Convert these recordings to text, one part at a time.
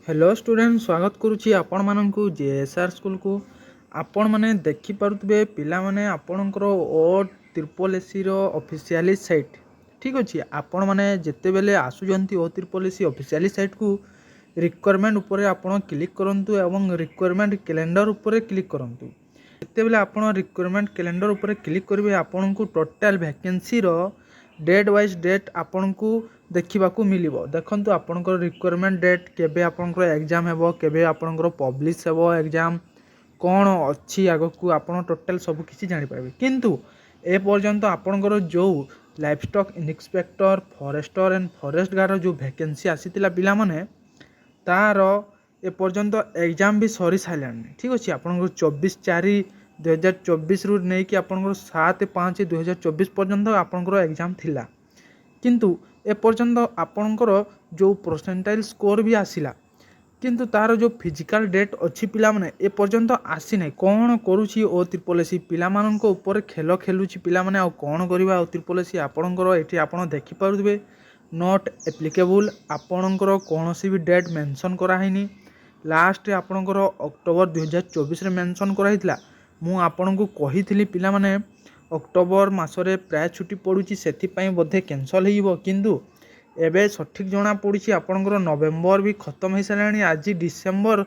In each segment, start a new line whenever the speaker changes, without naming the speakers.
Hello student स्वागत करुच्ची आपण मानू जेएसआर स्कूल को आपण मैंने देखिपे पिला माने आपणकर ओ ट्रिपल एसी ऑफिशियली साइट ठीक अच्छे आपण मैंने जिते बेले आसुचंती ओ ट्रिपल एसी ऑफिशियली साइट को रिक्वायरमेंट उपरे आपण क्लिक करंतु एवं रिक्वायरमेंट कैलेंडर उपरे क्लिक करंतु जिते बेले आपण रिक्वायरमेंट कैलेंडर उपरे क्लिक करेंगे आपण को total vacancy date wise date आपण को देखा मिल देखु आपंकर रिक्वायरमेंट डेट केबे आपंकर एग्जाम हेबो केबे आपंकर पब्लिश हेबो एग्जाम कौन अच्छी आग को आपण टोटाल सब किसी जानी पारे किंतु ए पर्यंत आपंकर जो livestock inspector forester and forest guard जो वैकेंसी आसीतिला पिला माने तार ए पर्यंत एग्जाम भी सरी सारानी ठीक अच्छे आपंकर 24/4/2024 रु नहीं कि आपंकर 7/5/2024 पर्यंत आपंकर एग्जाम थिला किंतु ए पर्यंत आपणकर जो परसेंटाइल स्कोर भी आसिला किंतु तार जो फिजिकल डेट अच्छी पिला माने ए पर्यंत आसी नहीं कौन करुच्ची ओ ट्रिपल एसी पिला मानक ऊपर खेल खेलुची पिला माने आ कौन करबा ओ ट्रिपल एसी आपणकर एठी आपण देखि पारुबे नॉट एप्लिकेबल आपणकर कौनसी भी डेट मेंशन कराइनी लास्ट आपणकर अक्टोबर 2024 रे मेंशन कराइतला मु आपणको कहितली पिला माने अक्टोबर मासरे प्राय छुट्टी पड़ुची से बोधे कैंसल हो किंतु एबे सठिक जना पड़ी आपंकर नवेम्बर भी खत्म हो सारे आज डिसेम्बर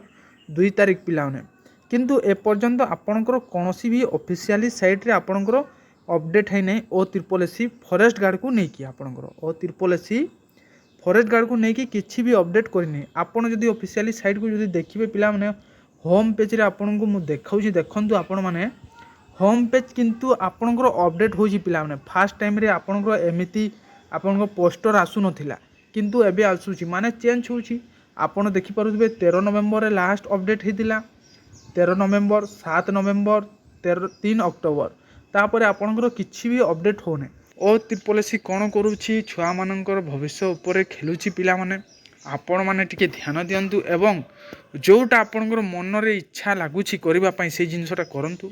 2 तारिख पिलाने किंतु एपर्यंत आपंकर कौन भी ऑफिशियली साइट रे आपंकर अपडेट है नहीं ओ ट्रिपल एसी फॉरेस्ट गार्ड को लेकिन आपंकर ओ ट्रिपल एसी फॉरेस्ट गार्ड को लेकिन किसी भी अपडेट करनी आपड़ जदि ऑफिशियली साइट को जदि देखिए पिला माने होम पेज रे आपन को मु देखाउची देखंतु आपण माने होम पेज किंतु आपणकर अपडेट होची पिला माने फास्ट टाइम रे आपणकर एमिति आपणकर पोस्टर आसु नथिला किंतु एबे आसुची माने चेंज होची आपण देखि पारुबे 13 नवेम्बर रे लास्ट अपडेट हेतिला 13 नवेम्बर 7 नवेम्बर 3 अक्टोबर तापर आपणकर किछि भी अपडेट होने ओ ट्रिपल एसी कोन करूची छुआ मानकर भविष्य ऊपर खेलुची पिला माने आपण माने टिके ध्यान दियंतु एवं जोटा आपणकर मन रे इच्छा लागुची करबा पई से जिंसटा करंतु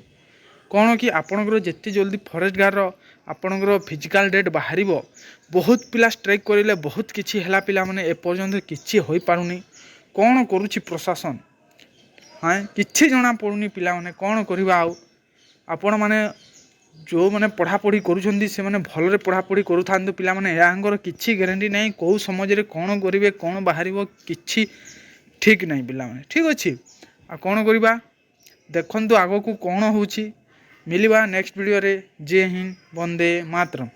कौन कि आपणकर जिते जल्दी फॉरेस्ट गार्ड आपणकर फिजिकल डेट बाहर बहुत पिला स्ट्राइक करें बहुत किसी है पिला माने एपर्यंत किसी हो पारुनी कौन करुच्ची प्रशासन हाँ किसी जना पड़ुनी पिला माने कौन करवा आपण माने जो मैंने पढ़ापढ़ी करुँच से मैंने भलरे पढ़ापढ़ी करूँ पिला माने यांकर किसी गारंटी नहीं कौ समय कौन करेंगे कौन बाहर किसी ठीक नहीं पिला माने ठीक अच्छे आ कौन करवा देखु आग को कौन हो मिलवा नेक्स्ट वीडियो रे। जय हिंद वंदे मातरम।